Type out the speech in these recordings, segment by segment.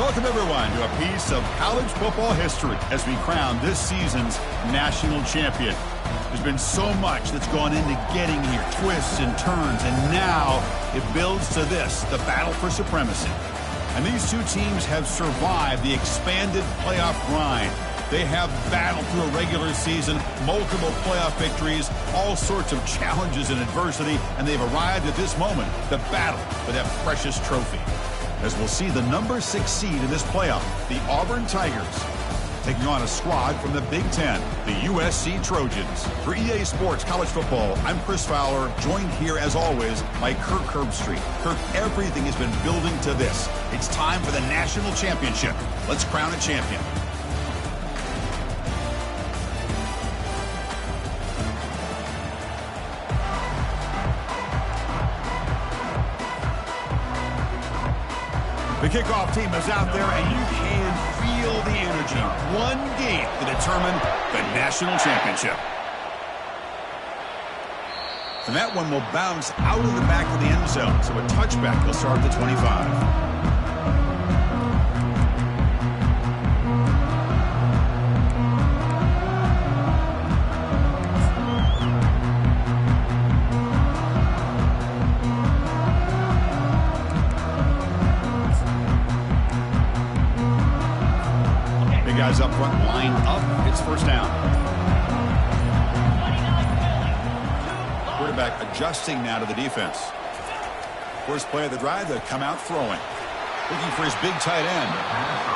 Welcome, everyone, to a piece of college football history as we crown this season's national champion. There's been so much that's gone into getting here, twists and turns, and now it builds to this, the battle for supremacy. And these two teams have survived the expanded playoff grind. They have battled through a regular season, multiple playoff victories, all sorts of challenges and adversity, and they've arrived at this moment, the battle for that precious trophy. As we'll see the number 6 seed in this playoff, the Auburn Tigers, taking on a squad from the Big Ten, the USC Trojans. For EA Sports College Football, I'm Chris Fowler, joined here as always by Kirk Herbstreit. Kirk, everything has been building to this. It's time for the national championship. Let's crown a champion. The kickoff team is out there, and you can feel the energy. One game to determine the national championship. And that one will bounce out of the back of the end zone, so a touchback will start at the 25. Guys up front, lined up. It's first down. Quarterback adjusting now to the defense. First play of the drive, they come out throwing. Looking for his big tight end.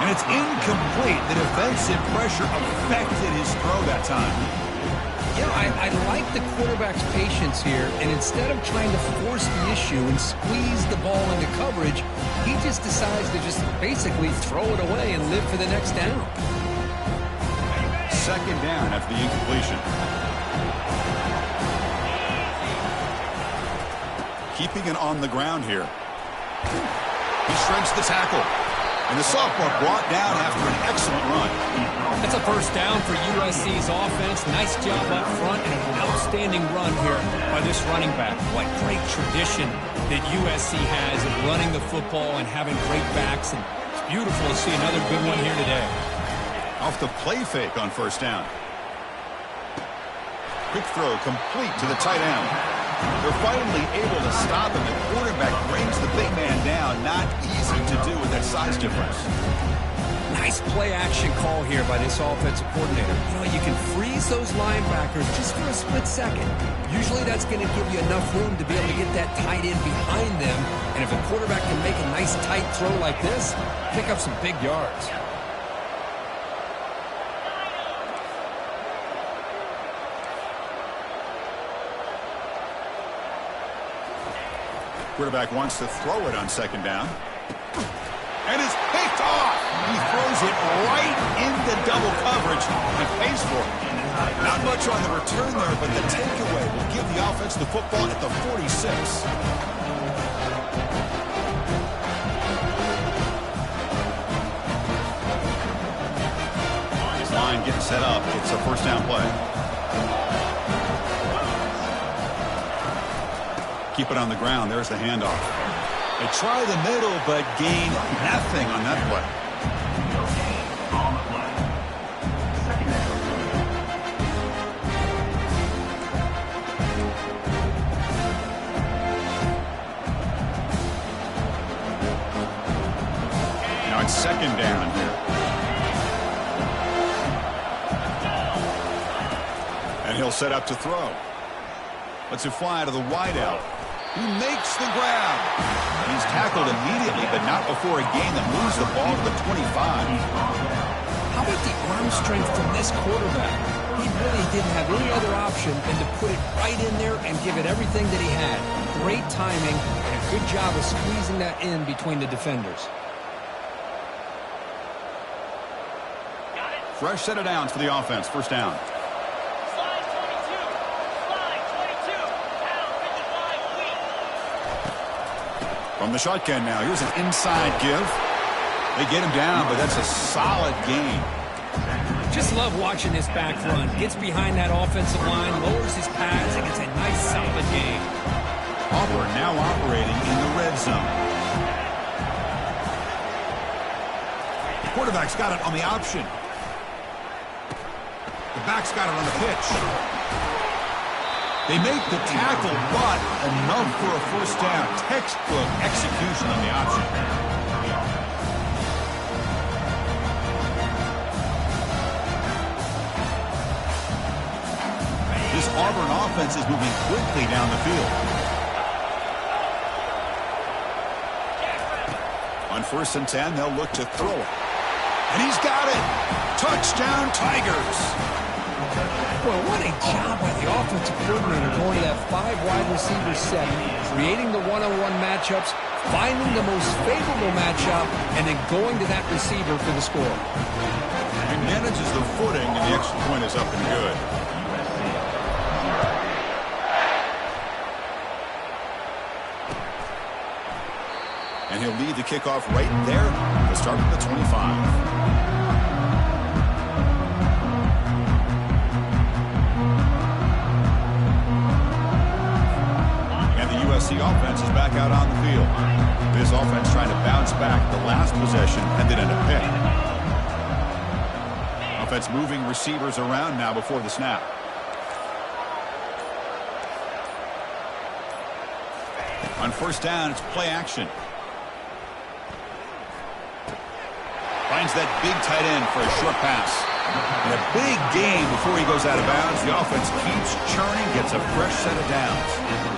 And it's incomplete. The defensive pressure affected his throw that time. Yeah, I like the quarterback's patience here, and instead of trying to force the issue and squeeze the ball into coverage, he just decides to just basically throw it away and live for the next down. Second down after the incompletion. Keeping it on the ground here. He shrinks the tackle. And the sophomore brought down after an excellent run. That's a first down for USC's offense. Nice job up front and an outstanding run here by this running back. What great tradition that USC has of running the football and having great backs. And it's beautiful to see another good one here today. Off the play fake on first down. Quick throw complete to the tight end. They're finally able to stop him. The quarterback brings the big man down. Not easy to do with that size difference. Nice play-action call here by this offensive coordinator. You know, you can freeze those linebackers just for a split second. Usually that's going to give you enough room to be able to get that tight end behind them. And if a quarterback can make a nice tight throw like this, pick up some big yards. Quarterback wants to throw it on second down. And it's picked off. He throws it right into double coverage and pays for it. Not much on the return there, but the takeaway will give the offense the football at the 46. His line getting set up. It's a first down play. Keep it on the ground. There's the handoff. They try the middle, but gain nothing on that play. Now it's second down here. And he'll set up to throw. Lets it fly to the wideout. He makes the grab. He's tackled immediately, but not before a gain that moves the ball to the 25. How about the arm strength from this quarterback? He really didn't have any other option than to put it right in there and give it everything that he had. Great timing and a good job of squeezing that in between the defenders. Fresh set of downs for the offense. First down. From the shotgun now, here's an inside give. They get him down, but that's a solid gain. Just love watching this back run. Gets behind that offensive line, lowers his pads, and gets a nice solid gain. Auburn now operating in the red zone. quarterback's got it on the option. The back's got it on the pitch. They make the tackle, but enough for a first down. Textbook execution on the option. This Auburn offense is moving quickly down the field. On 1st and 10, they'll look to throw it. And he's got it. Touchdown, Tigers. Well, what a job by the offensive coordinator going to that 5-wide receiver set, creating the one-on-one matchups, finding the most favorable matchup, and then going to that receiver for the score. He manages the footing, and the extra point is up and good. And he'll lead the kickoff right there to start at the 25. The offense is back out on the field. This offense trying to bounce back the last possession and then end a pick. Offense moving receivers around now before the snap. On 1st down, it's play action. Finds that big tight end for a short pass. And a big gain before he goes out of bounds. The offense keeps churning, gets a fresh set of downs.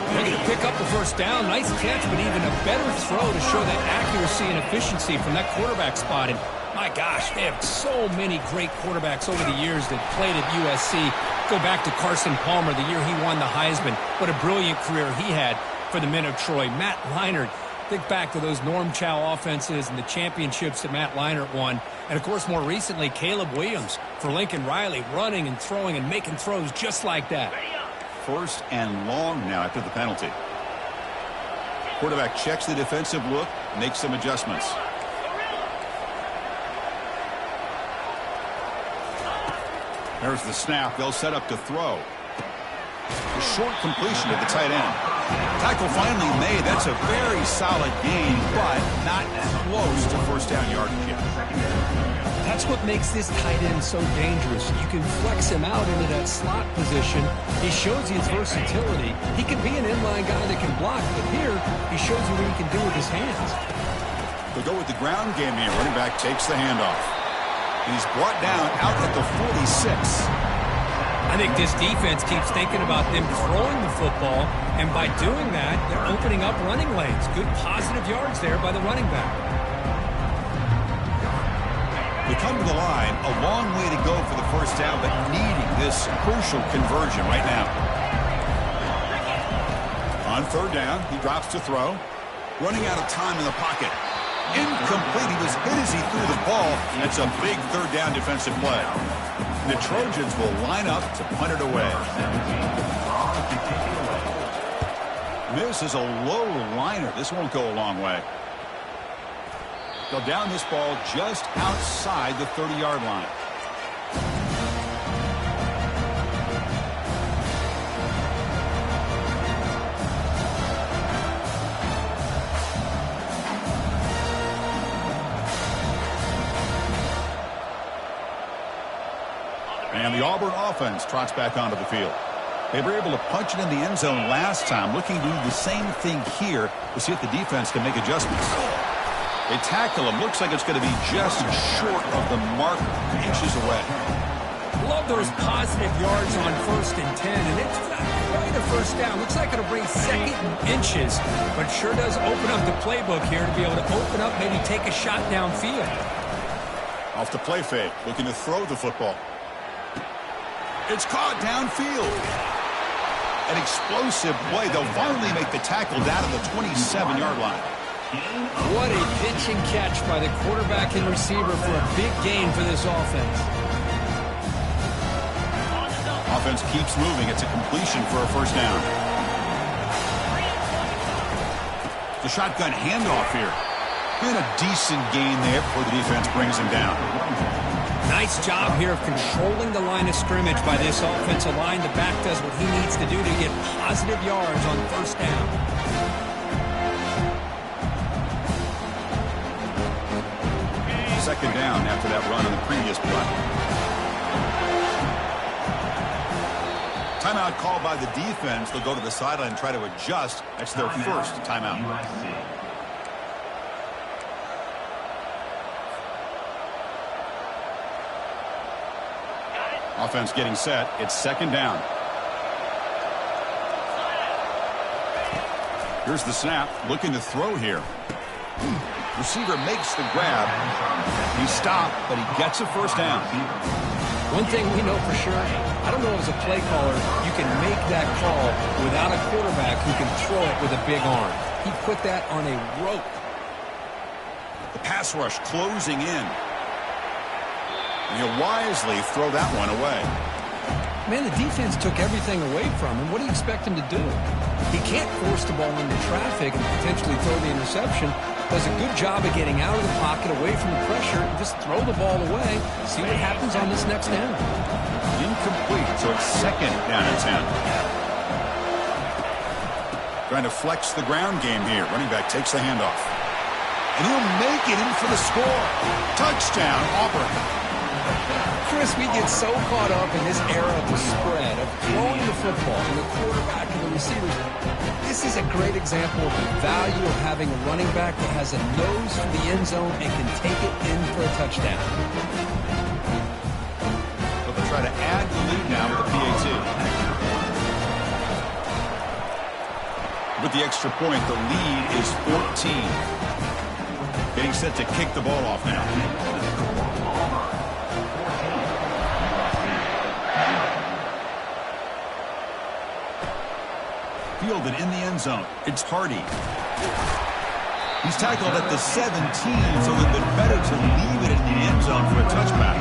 They're going to pick up the first down. Nice catch, but even a better throw to show that accuracy and efficiency from that quarterback spot. And my gosh, they have so many great quarterbacks over the years that played at USC. Go back to Carson Palmer, the year he won the Heisman. What a brilliant career he had for the men of Troy. Matt Leinart. Think back to those Norm Chow offenses and the championships that Matt Leinart won. And, of course, more recently, Caleb Williams for Lincoln Riley, running and throwing and making throws just like that. 1st and long now after the penalty. Quarterback checks the defensive look, makes some adjustments. There's the snap. They'll set up to throw. A short completion to the tight end. Tackle finally made. That's a very solid gain, but not close to first down yardage yet. That's what makes this tight end so dangerous. You can flex him out into that slot position. He shows you his versatility. He can be an inline guy that can block, but here he shows you what he can do with his hands. They'll go with the ground game here. Running back takes the handoff. He's brought down out at the 46. I think this defense keeps thinking about them throwing the football, and by doing that, they're opening up running lanes. Good positive yards there by the running back. They come to the line, a long way to go for the first down, but needing this crucial conversion right now. On 3rd down, he drops to throw. Running out of time in the pocket. Incomplete. He was hit as he threw the ball. That's a big 3rd down defensive play. The Trojans will line up to punt it away. This is a low liner. This won't go a long way. They'll down this ball just outside the 30-yard line. And the Auburn offense trots back onto the field. They were able to punch it in the end zone last time, looking to do the same thing here to see if the defense can make adjustments. They tackle him. Looks like it's going to be just short of the mark, inches away. Love those positive yards on 1st and 10, and it's not quite a first down. Looks like it'll bring 2nd and inches, but sure does open up the playbook here to be able to open up, maybe take a shot downfield. Off the play fake, looking to throw the football. It's caught downfield. An explosive play. They'll finally make the tackle down to the 27-yard line. What a pitch and catch by the quarterback and receiver for a big gain for this offense. Offense keeps moving. It's a completion for a first down. The shotgun handoff here. And a decent gain there before the defense brings him down. Nice job here of controlling the line of scrimmage by this offensive line. The back does what he needs to do to get positive yards on first down. Second down after that run on the previous play. Timeout called by the defense. They'll go to the sideline and try to adjust. That's their first timeout. Offense getting set. It's second down. Here's the snap. Looking to throw here. Receiver makes the grab. He stopped, but he gets a first down. One thing we know for sure, I don't know as a play caller, you can make that call without a quarterback who can throw it with a big arm. He put that on a rope. The pass rush closing in. And he'll wisely throw that one away. Man, the defense took everything away from him. What do you expect him to do? He can't force the ball into traffic and potentially throw the interception. Does a good job of getting out of the pocket, away from the pressure, and just throw the ball away. See what happens on this next down. Incomplete, so it's second down and 10. Trying to flex the ground game here. Running back takes the handoff. And he'll make it in for the score. Touchdown, Auburn. Chris, we get so caught up in this era of the spread, of throwing the football, and the quarterback and the receivers. This is a great example of the value of having a running back that has a nose for the end zone and can take it in for a touchdown. So they'll try to add the lead now with the PAT. With the extra point, the lead is 14. Getting set to kick the ball off now. Fielded in the end zone. It's Hardy. He's tackled at the 17, so it would have been better to leave it in the end zone for a touchback.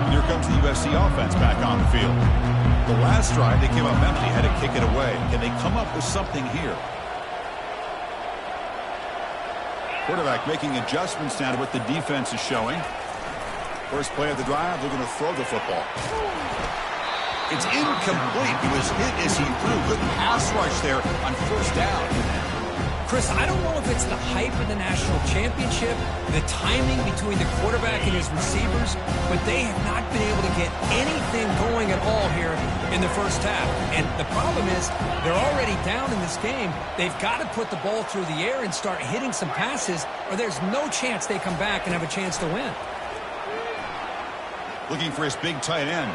Here comes the USC offense back on the field. The last drive, they came up empty, had to kick it away. Can they come up with something here? Quarterback making adjustments now to what the defense is showing. First play of the drive, they're going to throw the football. It's incomplete. He was hit as he threw. Good pass rush there on first down. Chris, I don't know if it's the hype of the national championship, the timing between the quarterback and his receivers, but they have not been able to get anything going at all here in the first half. And the problem is they're already down in this game. They've got to put the ball through the air and start hitting some passes, or there's no chance they come back and have a chance to win. Looking for his big tight end,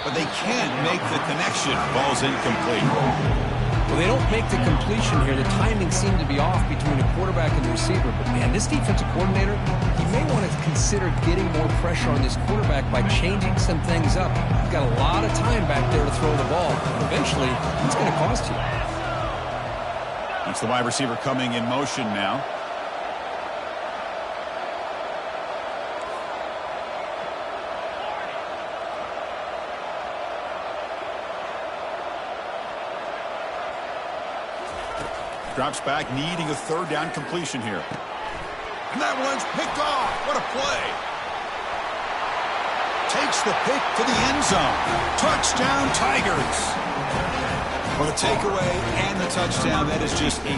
but they can't make the connection. Ball's incomplete. Well, they don't make the completion here. The timing seemed to be off between the quarterback and the receiver. But, man, this defensive coordinator, he may want to consider getting more pressure on this quarterback by changing some things up. He's got a lot of time back there to throw the ball. And eventually, it's going to cost you. That's the wide receiver coming in motion now. Drops back, needing a third down completion here. And that one's picked off. What a play. Takes the pick to the end zone. Touchdown, Tigers. Well, the takeaway and the touchdown, that is just a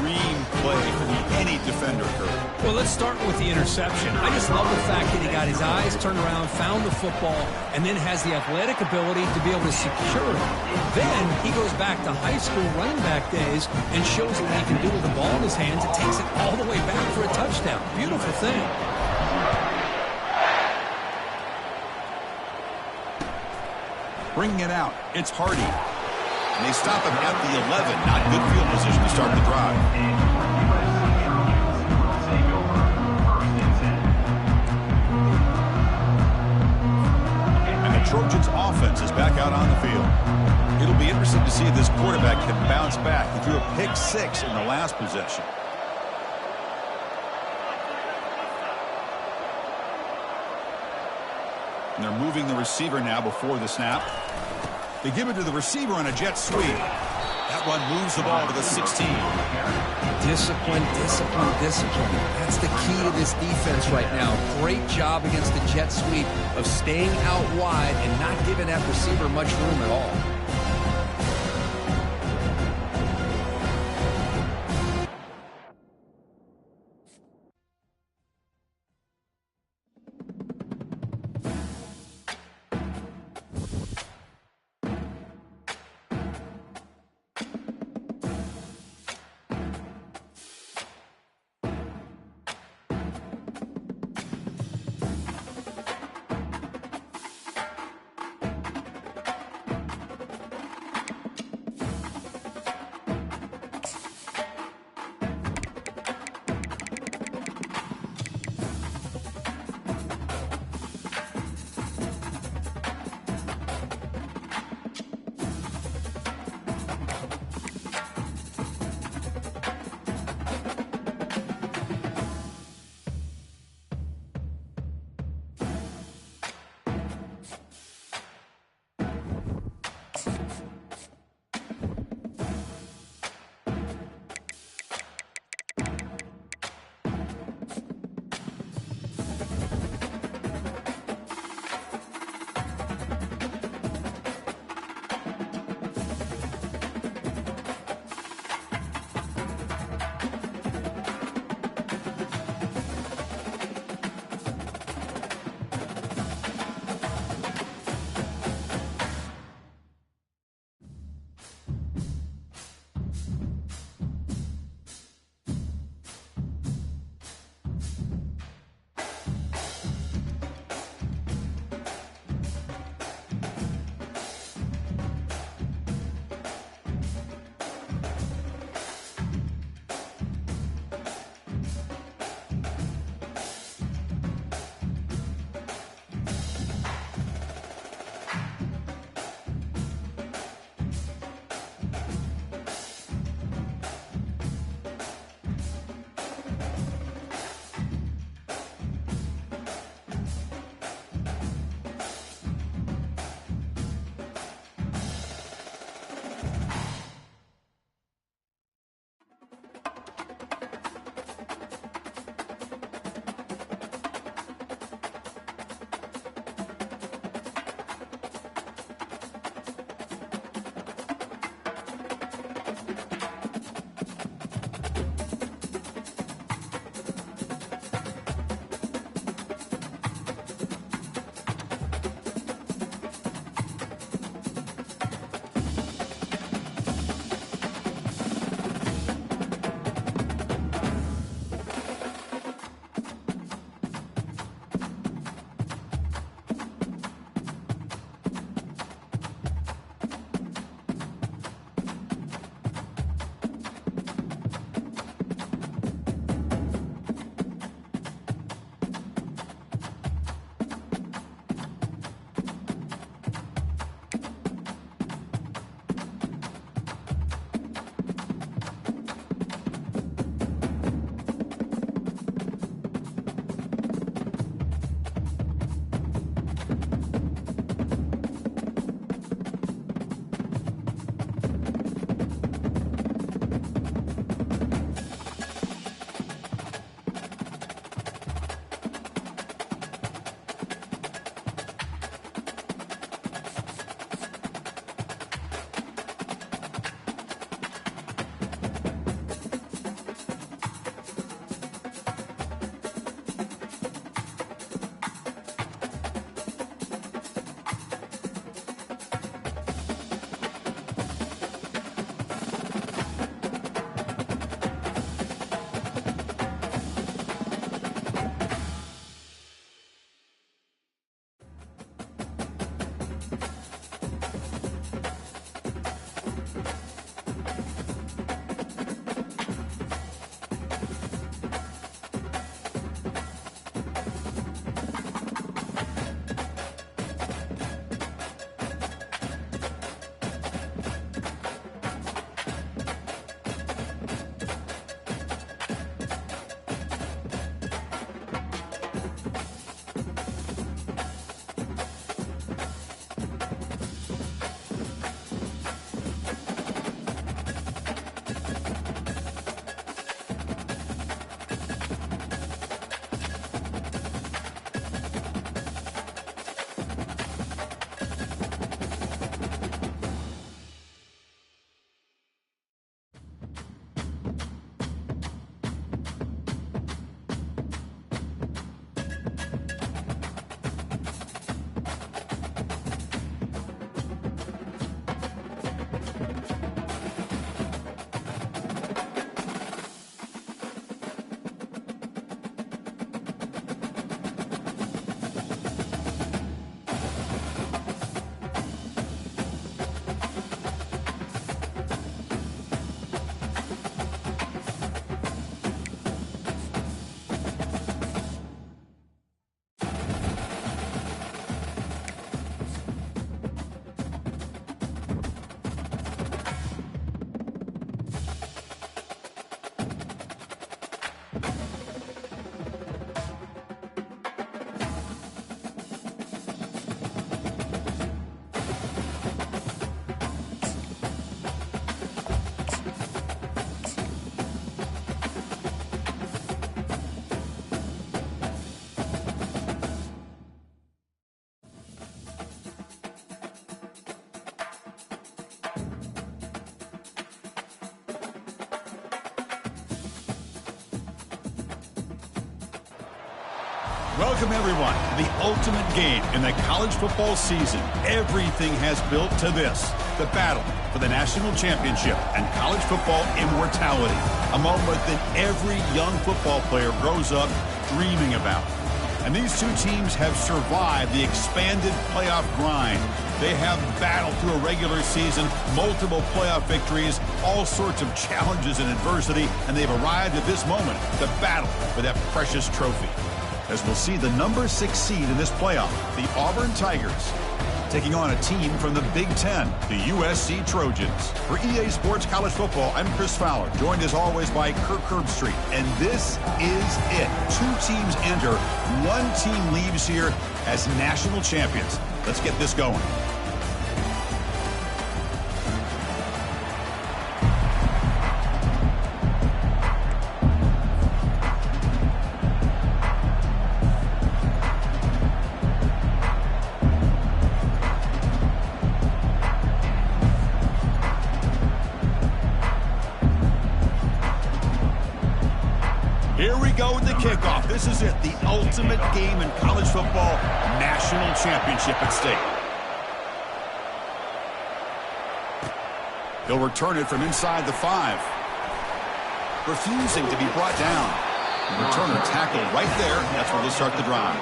dream play for any defender, Kurt. Well, let's start with the interception. I just love the fact that he got his eyes turned around, found the football, and then has the athletic ability to be able to secure it. Then he goes back to high school running back days and shows what he can do with the ball in his hands and takes it all the way back for a touchdown. Beautiful thing. Bringing it out, it's Hardy. And they stop him at the 11. Not good field position to start the drive. And the Trojans' offense is back out on the field. It'll be interesting to see if this quarterback can bounce back. He threw a pick 6 in the last possession. And they're moving the receiver now before the snap. They give it to the receiver on a jet sweep. That one moves the ball to the 16. Discipline, discipline, discipline. That's the key to this defense right now. Great job against the jet sweep of staying out wide and not giving that receiver much room at all. Welcome, everyone, to the ultimate game in the college football season. Everything has built to this, the battle for the national championship and college football immortality, a moment that every young football player grows up dreaming about. And these two teams have survived the expanded playoff grind. They have battled through a regular season, multiple playoff victories, all sorts of challenges and adversity, and they've arrived at this moment, the battle for that precious trophy. As we'll see the number 6 seed in this playoff, the Auburn Tigers, taking on a team from the Big Ten, the USC Trojans. For EA Sports College Football, I'm Chris Fowler, joined as always by Kirk Herbstreit. And this is it. 2 teams enter, 1 team leaves here as national champions. Let's get this going. Here we go with the kickoff. This is it, the ultimate game in college football, national championship at stake. He'll return it from inside the 5. Refusing to be brought down. Returner tackle right there. That's where they'll start the drive.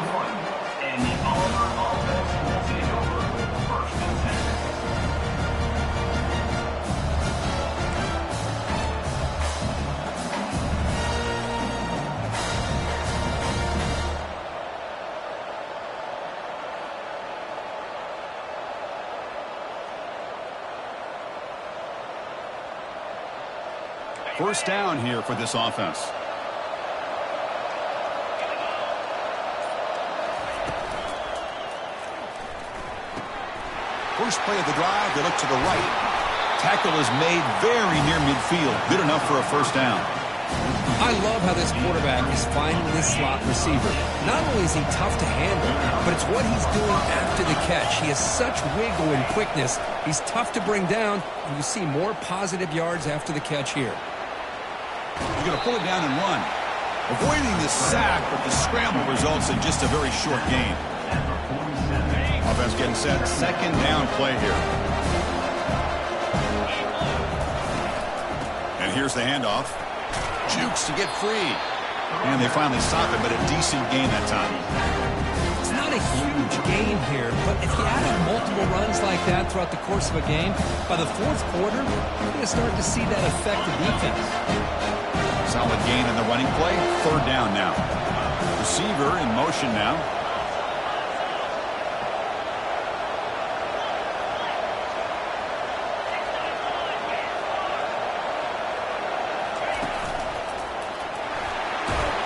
And the Auburn offense will take over first and 10. First down here for this offense. First play of the drive, they look to the right. Tackle is made very near midfield. Good enough for a first down. I love how this quarterback is finding this slot receiver. Not only is he tough to handle, but it's what he's doing after the catch. He has such wiggle and quickness. He's tough to bring down, and you see more positive yards after the catch here. He's going to pull it down and run. Avoiding the sack, but the scramble results in just a very short gain. Offense getting set. Second down play here. And here's the handoff. Jukes to get free. And they finally stop it, but a decent gain that time. It's not a huge gain here, but if you add multiple runs like that throughout the course of a game, by the 4th quarter, you're going to start to see that affect the defense. Solid gain in the running play. Third down now. Receiver in motion now.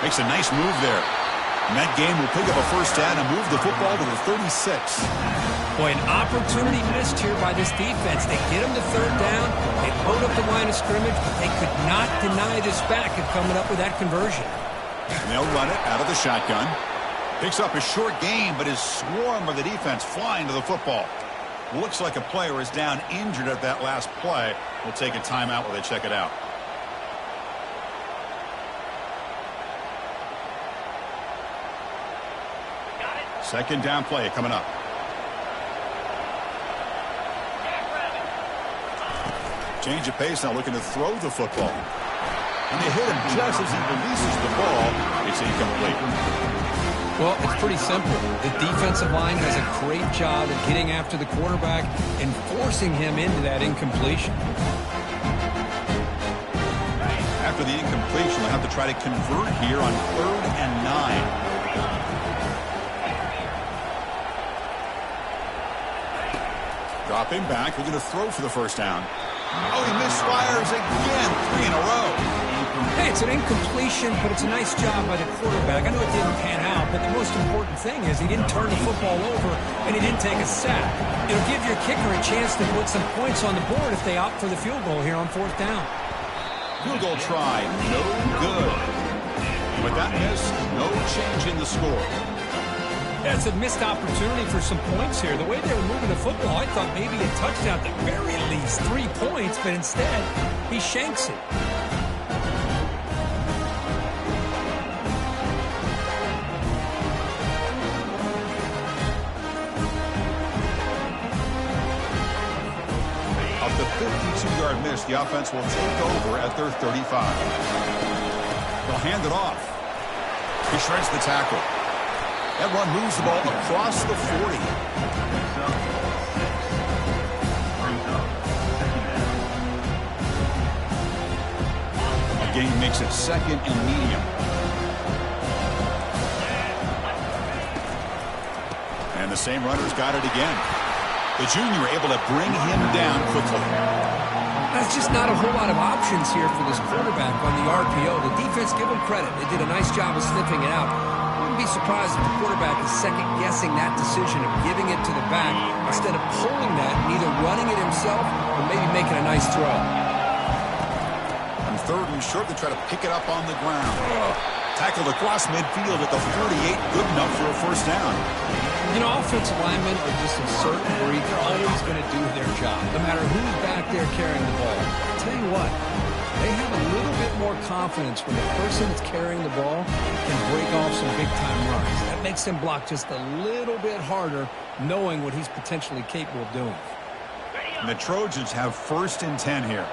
Makes a nice move there. And that game will pick up a first down and move the football to the 36. Boy, an opportunity missed here by this defense. They get him to third down. They load up the line of scrimmage, but they could not deny this back of coming up with that conversion. And they'll run it out of the shotgun. Picks up a short gain, but his swarm of the defense flying to the football. Looks like a player is down injured at that last play. We'll take a timeout while they check it out. Second down play coming up. Change of pace now, looking to throw the football. And they hit him just as he releases the ball. It's incomplete. Well, it's pretty simple. The defensive line does a great job at getting after the quarterback and forcing him into that incompletion. After the incompletion, they'll have to try to convert here on 3rd and 9. Dropping back, we're going to throw for the first down. Oh, he misfires again, 3 in a row. Hey, it's an incompletion, but it's a nice job by the quarterback. I know it didn't pan out, but the most important thing is he didn't turn the football over and he didn't take a sack. It'll give your kicker a chance to put some points on the board if they opt for the field goal here on 4th down. Field goal try, no good. With that miss, no change in the score. Yeah, it's a missed opportunity for some points here. The way they were moving the football, I thought maybe a touchdown at the very least, 3 points, but instead, he shanks it. Off the 52-yard miss, the offense will take over at their 35. They'll hand it off. He shreds the tackle. That run moves the ball across the 40. The game makes it second and medium. And the same runner's got it again. The junior able to bring him down quickly. That's just not a whole lot of options here for this quarterback on the RPO. The defense, give him credit. They did a nice job of sniffing it out. Wouldn't be surprised if the quarterback is second-guessing that decision of giving it to the back instead of pulling that and either running it himself or maybe making a nice throw. On third and short, they try to pick it up on the ground. Tackled across midfield at the 48. Good enough for a first down. You know, offensive linemen are just a certain breed. They're always going to do their job, no matter who's back there carrying the ball. I'll tell you what, they have a little bit more confidence when the person that's carrying the ball can break off some big-time runs. That makes them block just a little bit harder, knowing what he's potentially capable of doing. And the Trojans have first and 10 here.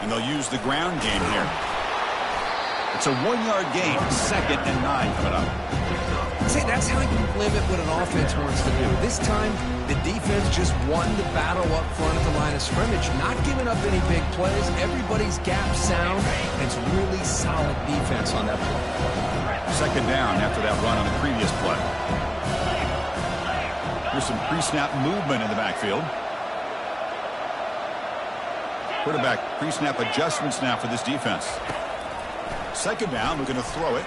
And they'll use the ground game here. It's a 1-yard gain, second and 9 coming up. See, that's how you limit what an offense wants to do. This time, the defense just won the battle up front at the line of scrimmage, not giving up any big plays. Everybody's gap sound, and it's really solid defense on that play. Second down after that run on the previous play. Here's some pre-snap movement in the backfield. Quarterback pre-snap adjustments now for this defense. Second down, we're going to throw it.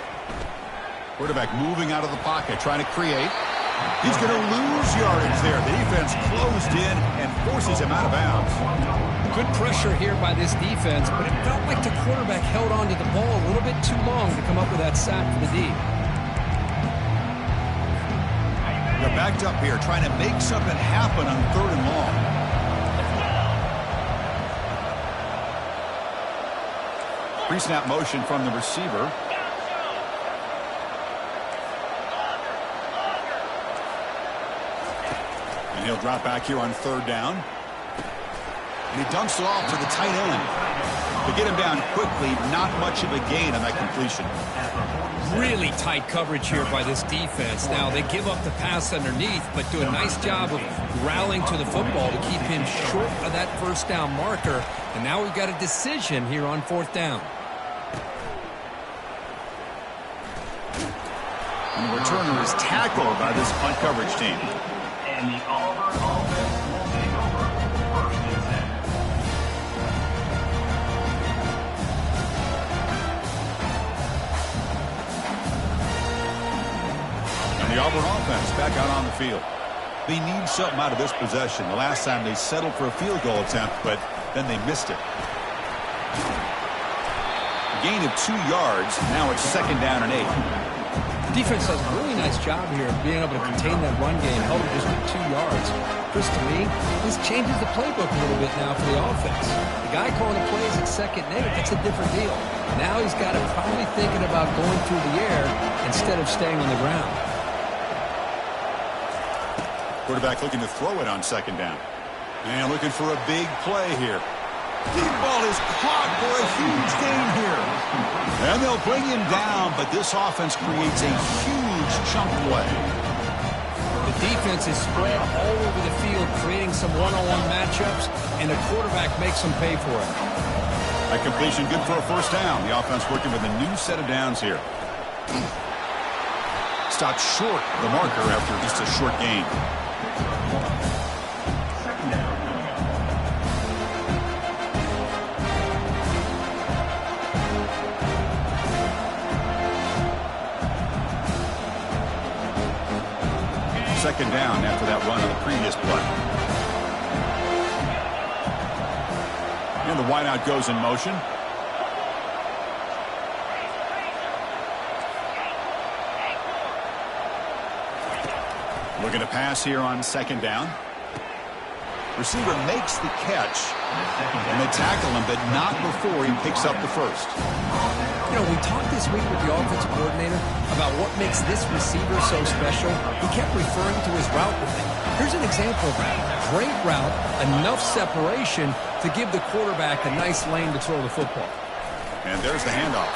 Quarterback moving out of the pocket, trying to create. He's going to lose yardage there. The defense closed in and forces him out of bounds. Good pressure here by this defense, but it felt like the quarterback held on to the ball a little bit too long to come up with that sack for the D. They're backed up here, trying to make something happen on third and long. Pre-snap motion from the receiver. And he'll drop back here on third down. And he dumps it off to the tight end. To get him down quickly, not much of a gain on that completion. Really tight coverage here by this defense. Now, they give up the pass underneath, but do a nice job of rallying to the football to keep him short of that first down marker. And now we've got a decision here on fourth down. And the returner is tackled by this punt coverage team. And the Auburn offense will take over first and 10. And the Auburn offense back out on the field. They need something out of this possession. The last time they settled for a field goal attempt, but then they missed it. A gain of 2 yards. Now it's second down and 8. Defense does a really nice job here of being able to contain that run game, held it just with 2 yards. Chris, to me, this changes the playbook a little bit now for the offense. The guy calling the plays at second and 8, that's a different deal. Now he's got it probably thinking about going through the air instead of staying on the ground. Quarterback looking to throw it on second down. And looking for a big play here. Deep ball is caught for a huge gain here. And they'll bring him down, but this offense creates a huge chunk play. The defense is spread all over the field, creating some one-on-one matchups, and the quarterback makes them pay for it. That completion good for a first down. The offense working with a new set of downs here. Stopped short the marker after just a short gain. Second down after that run on the previous play. And the wideout goes in motion. Looking to pass here on second down. Receiver makes the catch. And they tackle him, but not before he picks up the first. You know, we talked this week with the offensive coordinator about what makes this receiver so special. He kept referring to his route running. Here's an example of that. Great route, enough separation to give the quarterback a nice lane to throw the football. And there's the handoff.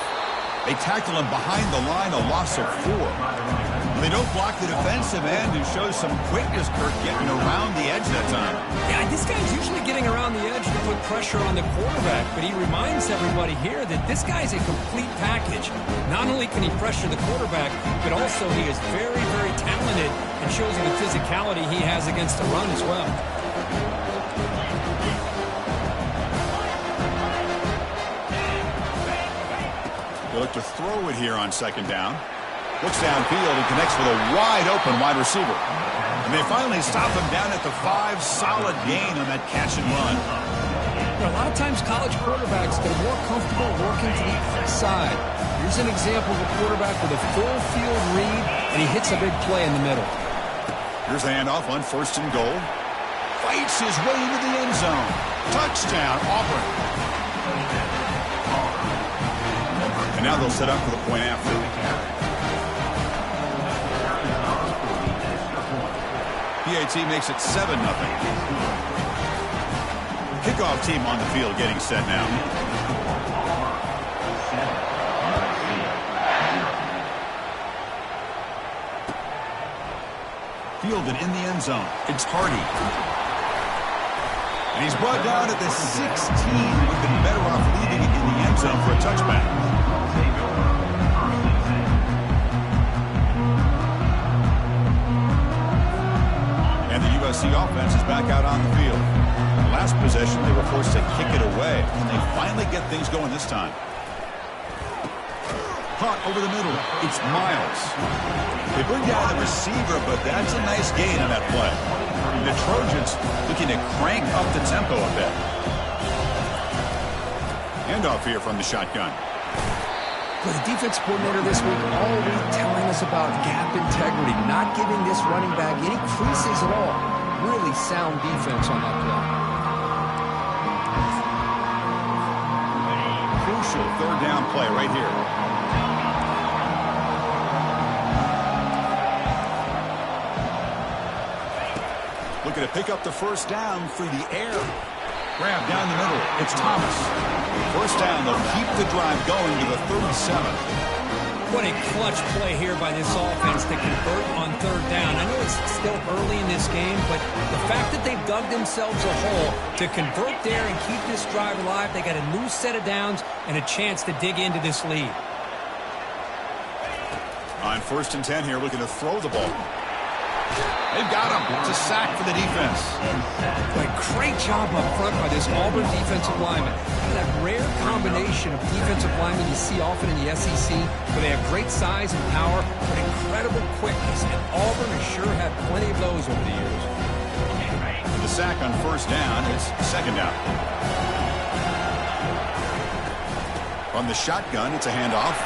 They tackle him behind the line, a loss of 4. They don't block the defensive end, who shows some quickness, Kirk, getting around the edge that time. Yeah, this guy's usually getting around the edge to put pressure on the quarterback, but he reminds everybody here that this guy's a complete package. Not only can he pressure the quarterback, but also he is very, very talented and shows you the physicality he has against the run as well. They look to throw it here on second down. Looks downfield and connects with a wide-open wide receiver. And they finally stop him down at the 5. Solid gain on that catch and run. You know, a lot of times college quarterbacks, they're more comfortable working to the outside. Here's an example of a quarterback with a full field read, and he hits a big play in the middle. Here's the handoff on 1st and goal. Fights his way into the end zone. Touchdown, Auburn. And now they'll set up for the point after. PAT makes it 7-0. Kickoff team on the field getting set now. Fielded in the end zone. It's Hardy. And he's brought down at the 16. We've been better off leaving it in the end zone for a touchback. And the USC offense is back out on the field. Last possession, they were forced to kick it away. And they finally get things going this time. Caught over the middle. It's Miles. They bring down the receiver, but that's a nice gain on that play. The Trojans looking to crank up the tempo a bit. Handoff here from the shotgun. Well, the defense coordinator this week all week telling us about gap integrity, not giving this running back any creases at all. Really sound defense on that play. Crucial 3rd down play right here. Looking to pick up the 1st down through the air. Grab down the middle. It's Thomas. 1st down. They'll keep the drive going to the 37. What a clutch play here by this offense to convert on 3rd down. I know it's still early in this game, but the fact that they've dug themselves a hole to convert there and keep this drive alive, they got a new set of downs and a chance to dig into this lead. On 1st and 10 here, looking to throw the ball. They've got him. It's a sack for the defense. A great job up front by this Auburn defensive lineman. That rare combination of defensive linemen you see often in the SEC, where they have great size and power, but incredible quickness. And Auburn has sure had plenty of those over the years. And the sack on 1st down. It's 2nd down. From the shotgun, it's a handoff.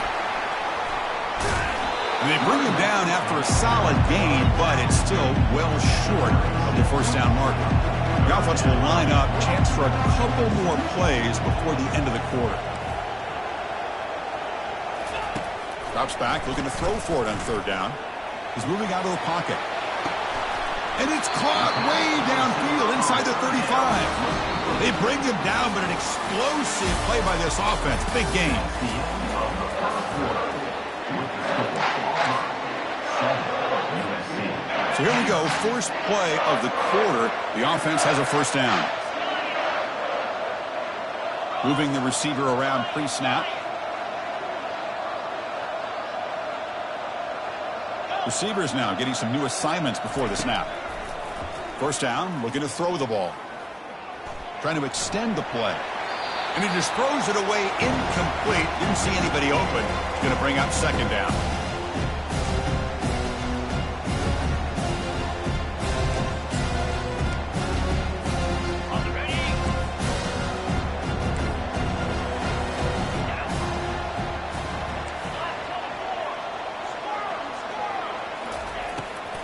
And they bring him down after a solid gain, but it's still well short of the 1st down marker. The offense will line up, chance for a couple more plays before the end of the quarter. Drops back, looking to throw for it on 3rd down. He's moving out of the pocket. And it's caught way downfield inside the 35. They bring him down, but an explosive play by this offense. Big gain. So here we go, first play of the quarter. The offense has a 1st down. Moving the receiver around pre-snap. Receivers now getting some new assignments before the snap. 1st down, looking to throw the ball. Trying to extend the play. And he just throws it away incomplete. Didn't see anybody open. He's going to bring up 2nd down.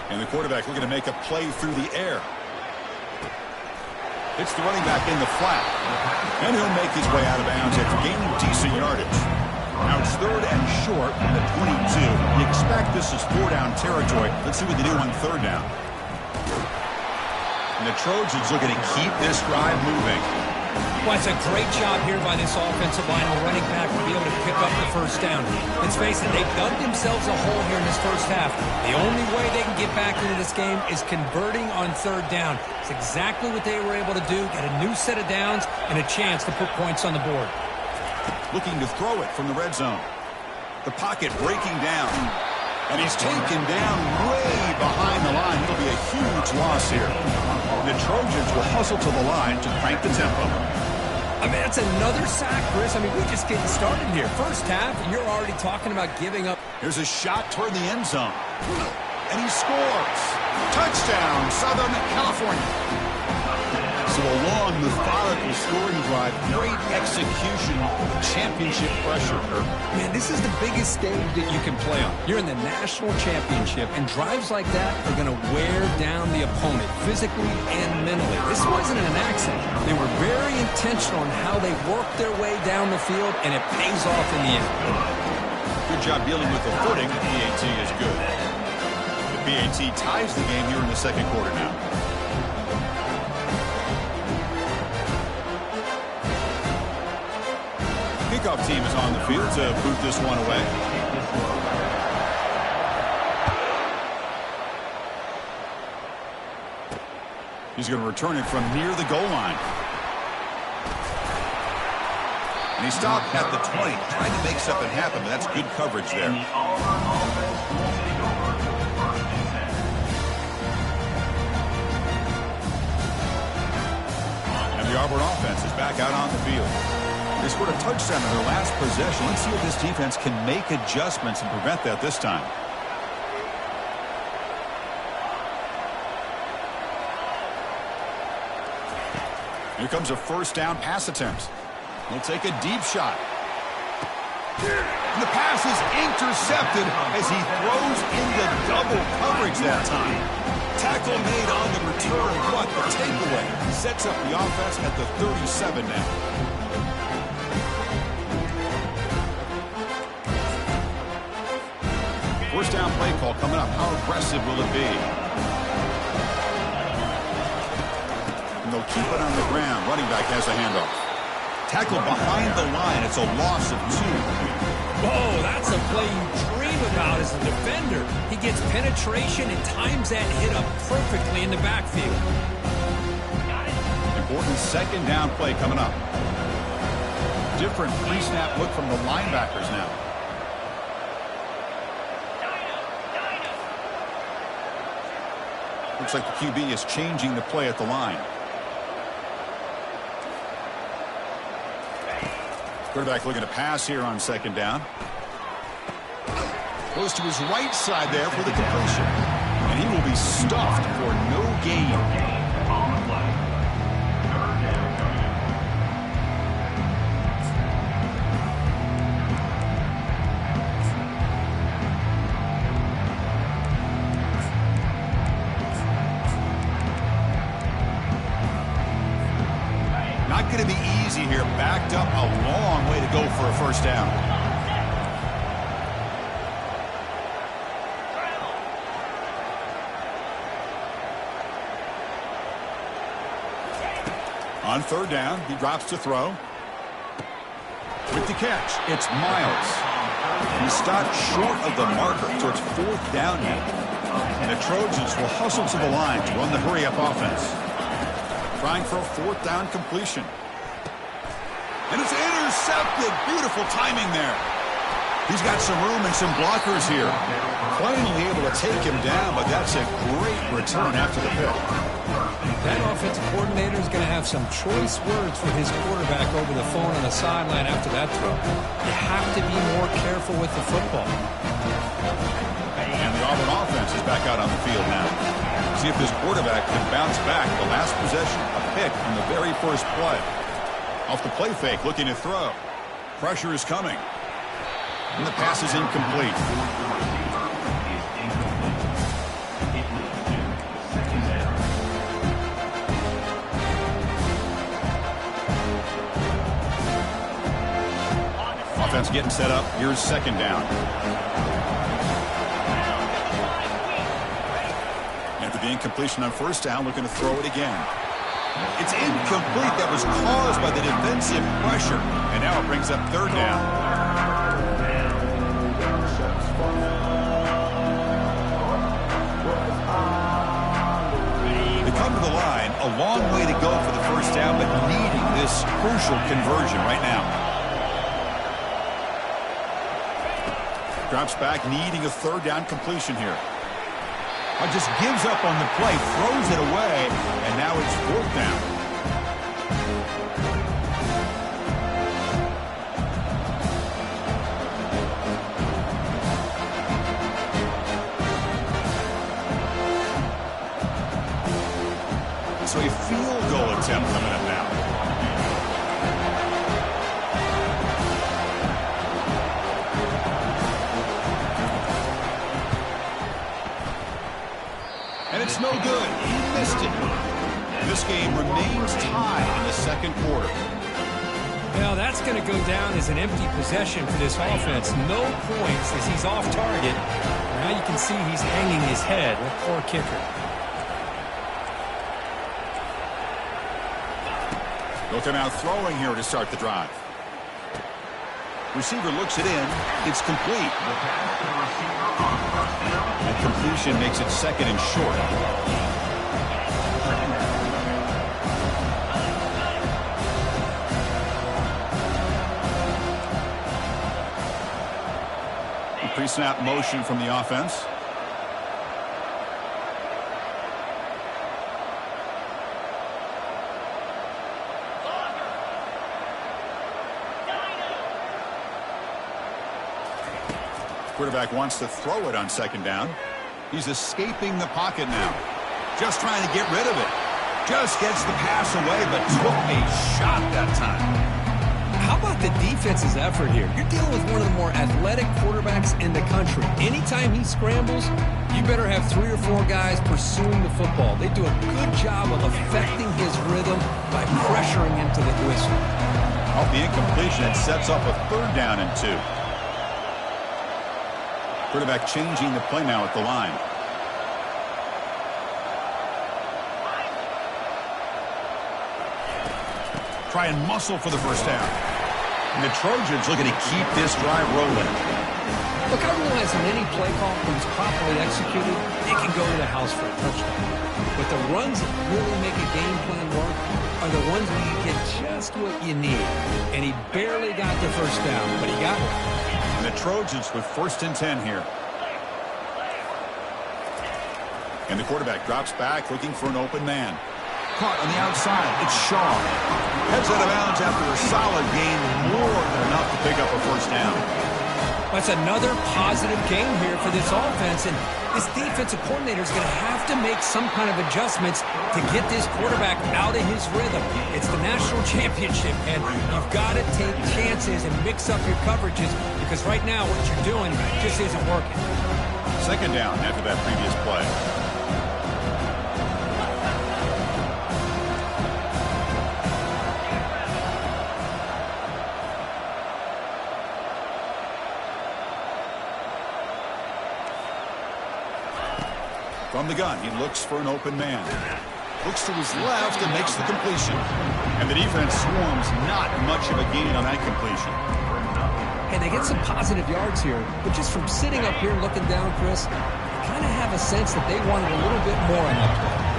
And the quarterback looking to make a play through the air. It's the running back in the flat. And he'll make his way out of bounds after gaining decent yardage. Now it's 3rd and short from the 22. You expect this is 4-down territory. Let's see what they do on 3rd down. And the Trojans looking to keep this drive moving. Well, it's a great job here by this offensive line and the running back to be able to pick up the 1st down. Let's face it, they've dug themselves a hole here in this 1st half. The only way they can get back into this game is converting on 3rd down. It's exactly what they were able to do, get a new set of downs and a chance to put points on the board. Looking to throw it from the red zone. The pocket breaking down. And he's taken down way behind the line. It'll be a huge loss here. The Trojans will hustle to the line to crank the tempo. I mean, that's another sack, Chris. I mean, we're just getting started here. 1st half, and you're already talking about giving up. Here's a shot toward the end zone. And he scores. Touchdown, Southern California. So a long, methodical scoring drive. Great execution. Championship pressure. Man, this is the biggest stage that you can play on. You're in the national championship, and drives like that are going to wear down the opponent physically and mentally. This wasn't an accident. They were very intentional in how they worked their way down the field, and it pays off in the end. Good job dealing with the footing. The PAT is good. The PAT ties the game here in the 2nd quarter now. Kickoff team is on the field to boot this one away. He's going to return it from near the goal line. And he stopped at the 20, trying to make something happen, but that's good coverage there. And the Auburn offense is back out on the field. They scored a touchdown in their last possession. Let's see if this defense can make adjustments and prevent that this time. Here comes a 1st down pass attempt. He'll take a deep shot. And the pass is intercepted as he throws into double coverage that time. Tackle made on the return. What the takeaway. Sets up the offense at the 37 now. 1st down play call coming up. How aggressive will it be? And they'll keep it on the ground. Running back has a handoff. Tackled behind the line. It's a loss of 2. Whoa, that's a play you dream about as a defender. He gets penetration and times that hit up perfectly in the backfield. Important 2nd down play coming up. Different pre-snap look from the linebackers now. Looks like the QB is changing the play at the line. Quarterback looking to pass here on 2nd down. Goes to his right side there for the completion. And he will be stuffed for no gain. Not going to be easy here. Backed up a long way to go for a 1st down. On 3rd down, he drops to throw. With the catch, it's Miles. He stopped short of the marker, so it's 4th down now. And the Trojans will hustle to the line to run the hurry-up offense. Trying for a 4th down completion. And it's intercepted. Beautiful timing there. He's got some room and some blockers here. Finally able to take him down, but that's a great return after the pick. That offensive coordinator is going to have some choice words for his quarterback over the phone on the sideline after that throw. You have to be more careful with the football. And the Auburn offense is back out on the field now. See if this quarterback can bounce back. The last possession, a pick on the very first play. Off the play fake, looking to throw. Pressure is coming. And the pass is incomplete. Offense getting set up. Here's second down. After the incompletion on first down, looking to throw it again. It's incomplete. That was caused by the defensive pressure. And now it brings up third down. They come to the line. A long way to go for the first down, but needing this crucial conversion right now. Drops back, needing a third down completion here. Just gives up on the play, throws it away, and now it's fourth down. So a field goal attempt coming up now. And it's no good. He missed it. This game remains tied in the second quarter. Well, that's going to go down as an empty possession for this offense. No points as he's off target. Now you can see he's hanging his head. A poor kicker. They'll come out throwing here to start the drive. Receiver looks it in. It's complete. And completion makes it second and short. Pre-snap motion from the offense. Quarterback wants to throw it on second down. He's escaping the pocket now. Just trying to get rid of it. Just gets the pass away, but took a shot that time. How about the defense's effort here? You're dealing with one of the more athletic quarterbacks in the country. Anytime he scrambles, you better have 3 or 4 guys pursuing the football. They do a good job of affecting his rhythm by pressuring him to the whistle. Off the incompletion, it sets up a third down and 2. Quarterback changing the play now at the line. Try and muscle for the first down. And the Trojans looking to keep this drive rolling. Look, I realize in any play call, when it's properly executed, it can go to the house for a touchdown. But the runs that really make a game plan work are the ones where you get just what you need. And he barely got the first down, but he got one. And the Trojans with first and 10 here. And the quarterback drops back, looking for an open man. Caught on the outside. It's Shaw. Heads out of bounds after a solid gain, more than enough to pick up a first down. That's another positive game here for this offense, and this defensive coordinator is going to have to make some kind of adjustments to get this quarterback out of his rhythm. It's the national championship, and you've got to take chances and mix up your coverages, because right now what you're doing just isn't working. Second down after that previous play. From the gun, he looks for an open man. Looks to his left and makes the completion. And the defense swarms, not much of a gain on that completion. Hey, they get some positive yards here, but just from sitting up here and looking down, Chris, I kind of have a sense that they wanted a little bit more on that play.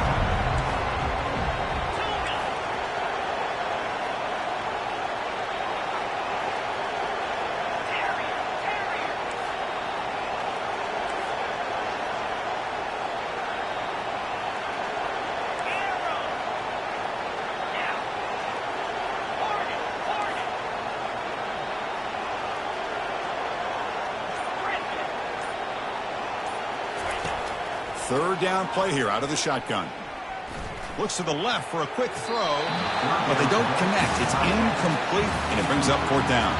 Third down play here out of the shotgun. Looks to the left for a quick throw, but they don't connect. It's incomplete, and it brings up fourth down.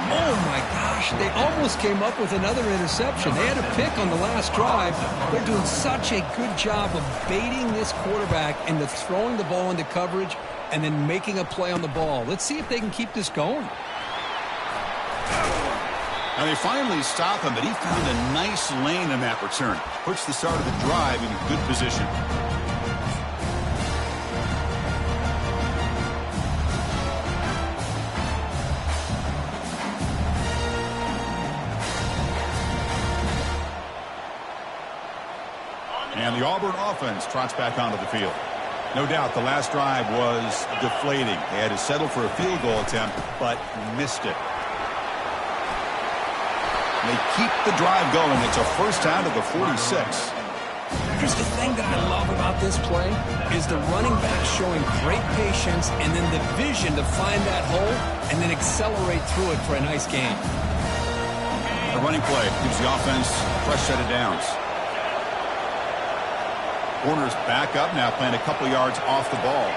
Oh, my gosh. They almost came up with another interception. They had a pick on the last drive. They're doing such a good job of baiting this quarterback into throwing the ball into coverage and then making a play on the ball. Let's see if they can keep this going. Now they finally stop him, but he found a nice lane in that return. Puts the start of the drive in a good position. And the Auburn offense trots back onto the field. No doubt the last drive was deflating. They had to settle for a field goal attempt, but missed it. They keep the drive going. It's a first down to the 46. Here's the thing that I love about this play is the running back showing great patience and then the vision to find that hole and then accelerate through it for a nice gain. The running play gives the offense a fresh set of downs. Warner's back up now, playing a couple yards off the ball.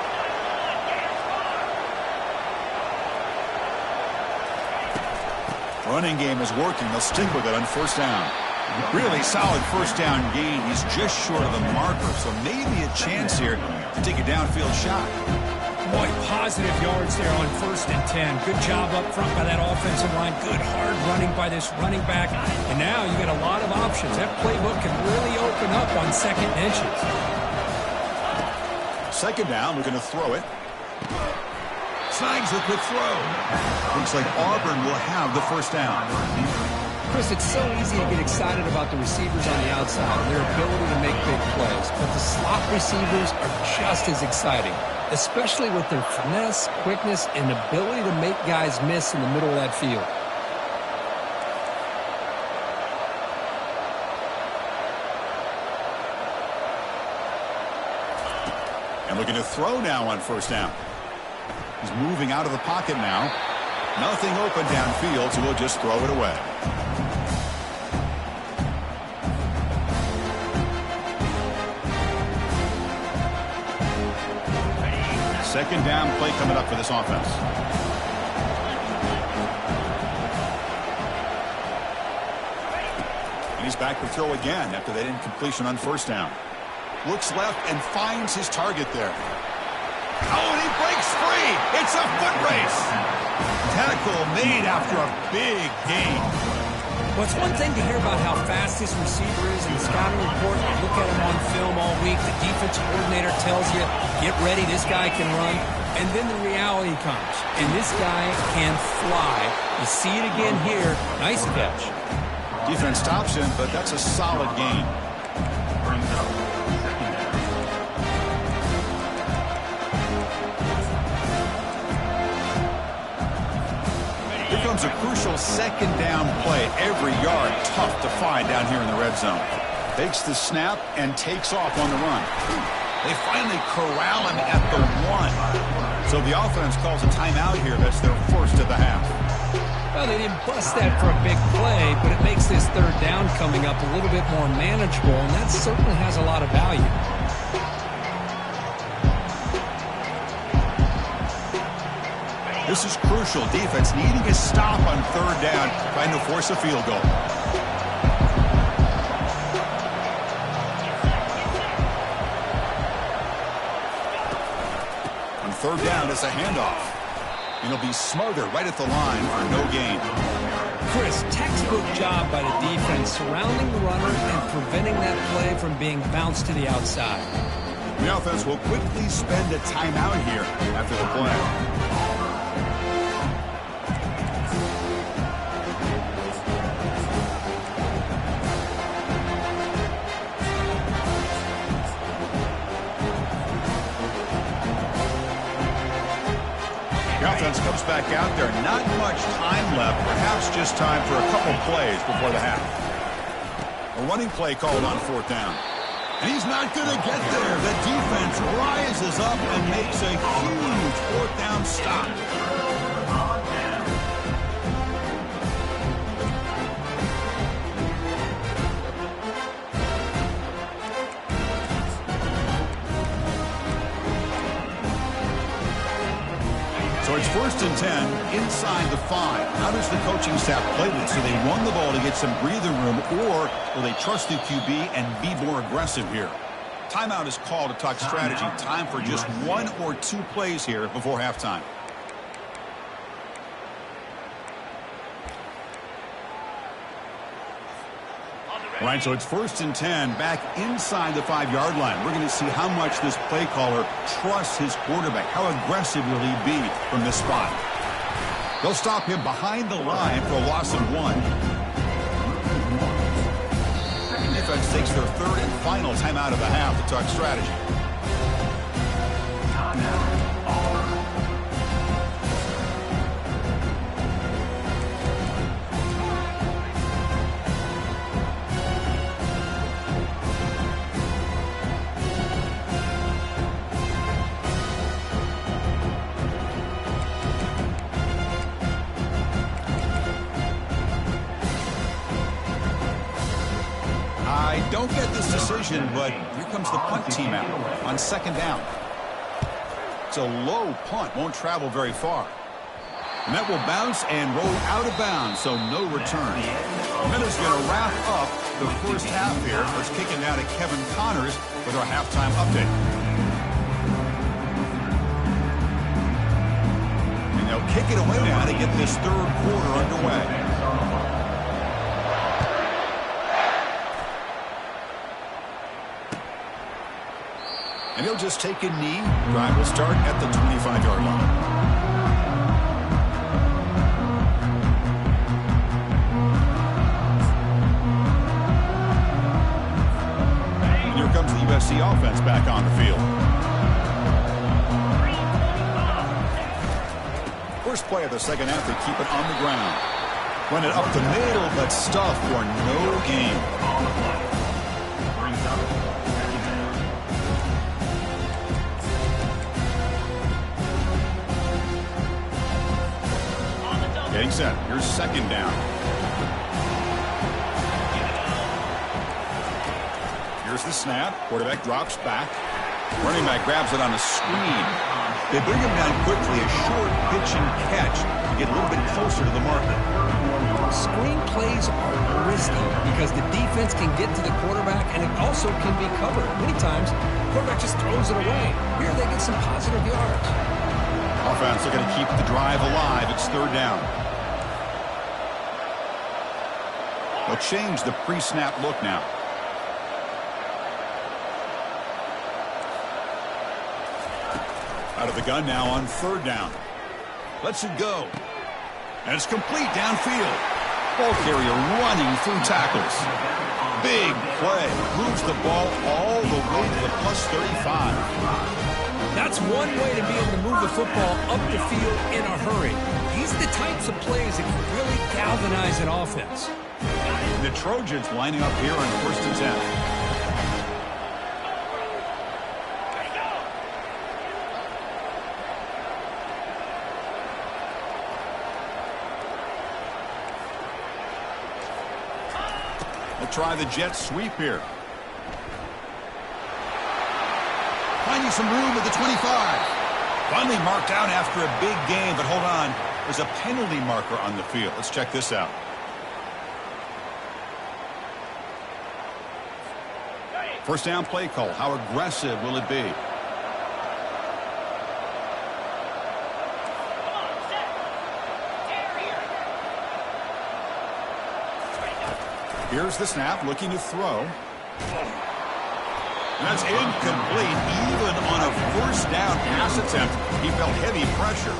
Running game is working. They'll stick with it on first down. Really solid first down gain. He's just short of the marker, so maybe a chance here to take a downfield shot. Boy, positive yards there on 1st and 10. Good job up front by that offensive line. Good hard running by this running back. And now you got a lot of options. That playbook can really open up on 2nd and inches. Second down, we're going to throw it. Snags a quick throw. Looks like Auburn will have the first down. Chris, it's so easy to get excited about the receivers on the outside and their ability to make big plays. But the slot receivers are just as exciting, especially with their finesse, quickness, and ability to make guys miss in the middle of that field. And looking to throw now on first down. He's moving out of the pocket now. Nothing open downfield, so we'll just throw it away. Second down play coming up for this offense. And he's back to throw again after that incompletion on first down. Looks left and finds his target there. Oh, and he breaks free. It's a foot race. Tackle made after a big gain. Well, it's one thing to hear about how fast this receiver is in the scouting report. You look at him on film all week. The defensive coordinator tells you, get ready, this guy can run. And then the reality comes, and this guy can fly. You see it again here. Nice catch. Defense stops him, but that's a solid gain. Here comes a crucial second down play. Every yard tough to find down here in the red zone. Takes the snap and takes off on the run. They finally corral him at the 1. So the offense calls a timeout here. That's their first of the half. Well, they didn't bust that for a big play, but it makes this third down coming up a little bit more manageable, and that certainly has a lot of value. This is crucial. Defense needing a stop on third down, trying to force a field goal. On third down, it's a handoff. And it'll be smothered right at the line for no gain. Chris, textbook job by the defense surrounding the runner and preventing that play from being bounced to the outside. The offense will quickly spend a timeout here after the play. The offense comes back out there. Not much time left. Perhaps just time for a couple plays before the half. A running play called on fourth down. And he's not going to get there. The defense rises up and makes a huge fourth down stop. So it's 1st and 10 inside the 5. How does the coaching staff play this? Do they run the ball to get some breathing room, or will they trust the QB and be more aggressive here? Timeout is called to talk strategy. Time for just 1 or 2 plays here before halftime. Right, so it's 1st and 10 back inside the 5-yard line. We're going to see how much this play caller trusts his quarterback. How aggressive will he be from this spot? They'll stop him behind the line for a loss of 1. The defense takes their 3rd and final timeout of the half to talk strategy. Don't get this decision, but here comes the punt team out on 2nd down. It's a low punt, won't travel very far. And that will bounce and roll out of bounds, so no return. Minutes going to wrap up the first half here. Let's kick it down to Kevin Connors with our halftime update. And they'll kick it away now to get this 3rd quarter underway. And he'll just take a knee. Drive will start at the 25-yard line. And here comes the USC offense back on the field. First play of the second half, they keep it on the ground. Run it up the middle, but stuff for no gain. Getting set. Here's 2nd down. Here's the snap. Quarterback drops back. Running back grabs it on a screen. They bring him down quickly. A short pitch and catch to get a little bit closer to the marker. Screen plays are risky because the defense can get to the quarterback and it also can be covered. Many times, the quarterback just throws it away. Here they get some positive yards. Offense are going to keep the drive alive. It's 3rd down. They'll change the pre-snap look now. Out of the gun now on 3rd down. Lets it go. And it's complete downfield. Ball carrier running through tackles. Big play. Moves the ball all the way to the +35. That's one way to be able to move the football up the field in a hurry. These are the types of plays that can really galvanize an offense. The Trojans lining up here on 1st and 10. They'll try the jet sweep here. Finding some room at the 25. Finally marked out after a big game, but hold on. There's a penalty marker on the field. Let's check this out. First down play call. How aggressive will it be? Here's the snap, looking to throw. And that's incomplete. Even on a 1st down pass attempt, he felt heavy pressure.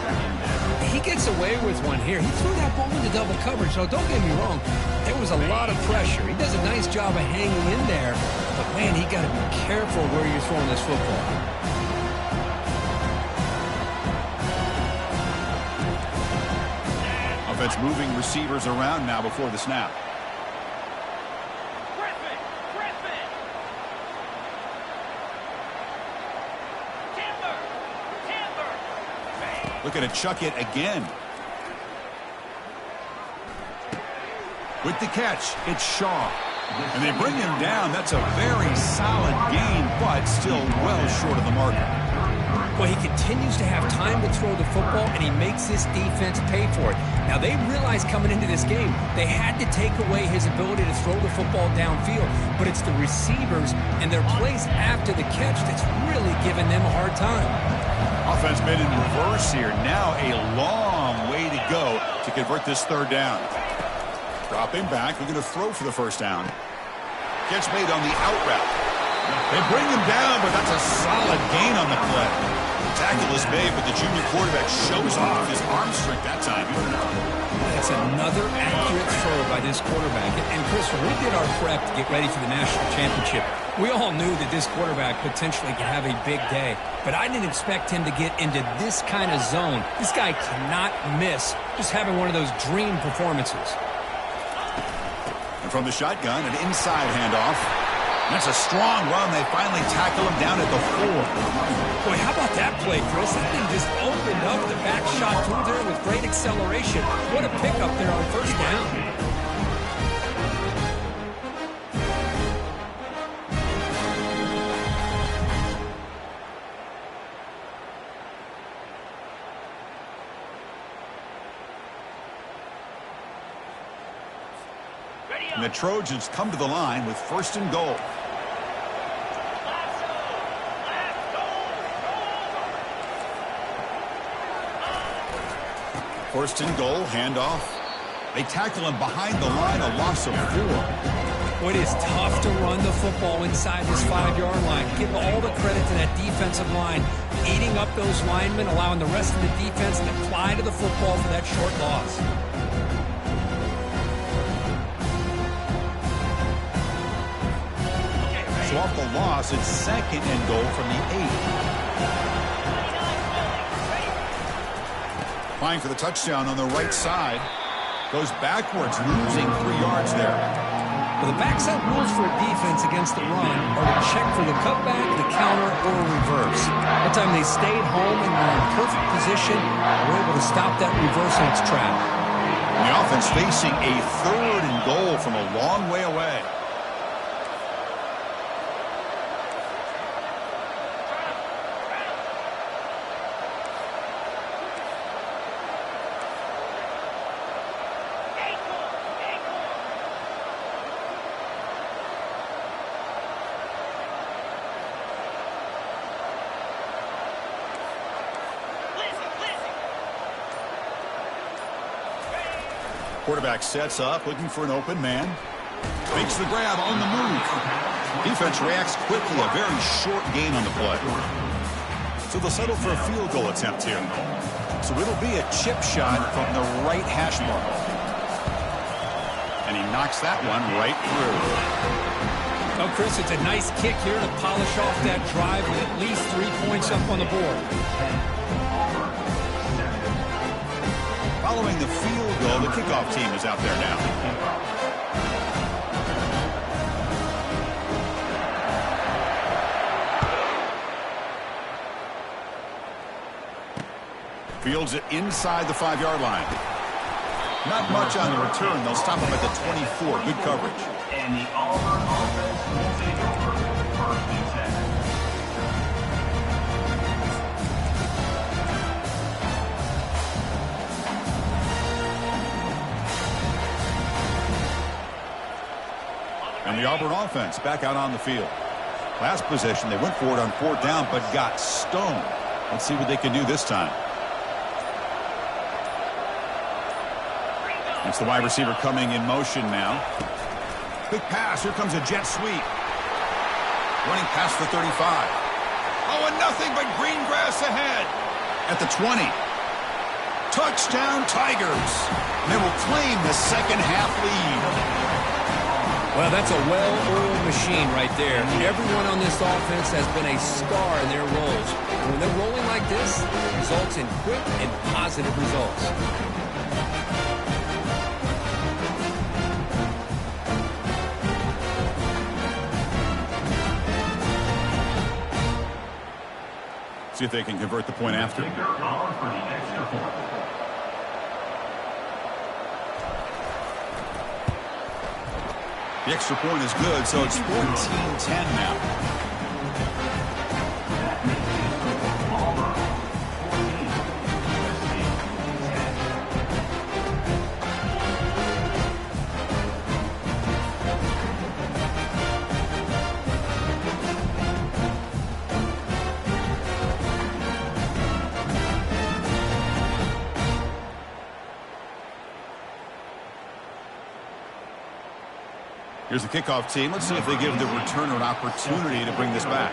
He gets away with one here. He threw that ball into double coverage. So don't get me wrong. There was a lot of pressure. He does a nice job of hanging in there. But, man, he got to be careful where you're throwing this football. Offense moving receivers around now before the snap. Looking to chuck it again. With the catch, it's Shaw. And they bring him down. That's a very solid gain, but still well short of the marker. Well, he continues to have time to throw the football, and he makes this defense pay for it. Now, they realized coming into this game, they had to take away his ability to throw the football downfield, but it's the receivers and their plays after the catch that's really giving them a hard time. Offense been in reverse here. Now a long way to go to convert this 3rd down. Dropping back. We're going to throw for the 1st down. gets made on the out route. They bring him down, but that's a solid gain on the play. The tackle is made, but the junior quarterback shows off his arm strength that time. That's another accurate throw by this quarterback. And Chris, when we did our prep to get ready for the national championship, we all knew that this quarterback potentially could have a big day. But I didn't expect him to get into this kind of zone. This guy cannot miss just having one of those dream performances. And from the shotgun, an inside handoff. That's a strong run. They finally tackle him down at the 4. Boy, how about that play, Chris? That thing just opened up the back shot through there with great acceleration. What a pickup there on first down. And the Trojans come to the line with 1st and goal. First and goal, handoff. They tackle him behind the line, a loss of 4. Well, it is tough to run the football inside this 5-yard line. Give all the credit to that defensive line, eating up those linemen, allowing the rest of the defense to fly to the football for that short loss. So off the loss, it's 2nd and goal from the 8. Applying for the touchdown on the right side. Goes backwards, losing 3 yards there. Well, the backside rules for a defense against the run are to check for the cutback, the counter, or a reverse. That time they stayed home and were in perfect position and were able to stop that reverse in its track. And the offense facing a 3rd and goal from a long way away. Quarterback sets up, looking for an open man. Makes the grab on the move. Defense reacts quickly, a very short gain on the play. So they'll settle for a field goal attempt here. So it'll be a chip shot from the right hash mark. And he knocks that one right through. Oh, Chris, it's a nice kick here to polish off that drive with at least 3 points up on the board. Following the field goal, the kickoff team is out there now. Fields it inside the 5-yard line. Not much on the return. They'll stop him at the 24. Good coverage. And the Auburn offense will take over 1st and 10. And the Auburn offense back out on the field. Last possession, they went for it on 4th down, but got stoned. Let's see what they can do this time. It's the wide receiver coming in motion now. Quick pass. Here comes a jet sweep. Running past the 35. Oh, and nothing but green grass ahead. At the 20. Touchdown, Tigers. They will claim the 2nd half lead. Well, that's a well-oiled machine right there. Everyone on this offense has been a star in their roles. And when they're rolling like this, it results in quick and positive results. See if they can convert the point after. The extra point is good, so it's 14-10 now. Here's the kickoff team. Let's see if they give the returner an opportunity to bring this back.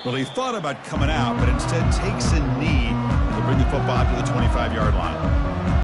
Well, he thought about coming out, but instead takes a knee to bring the football to the 25-yard line.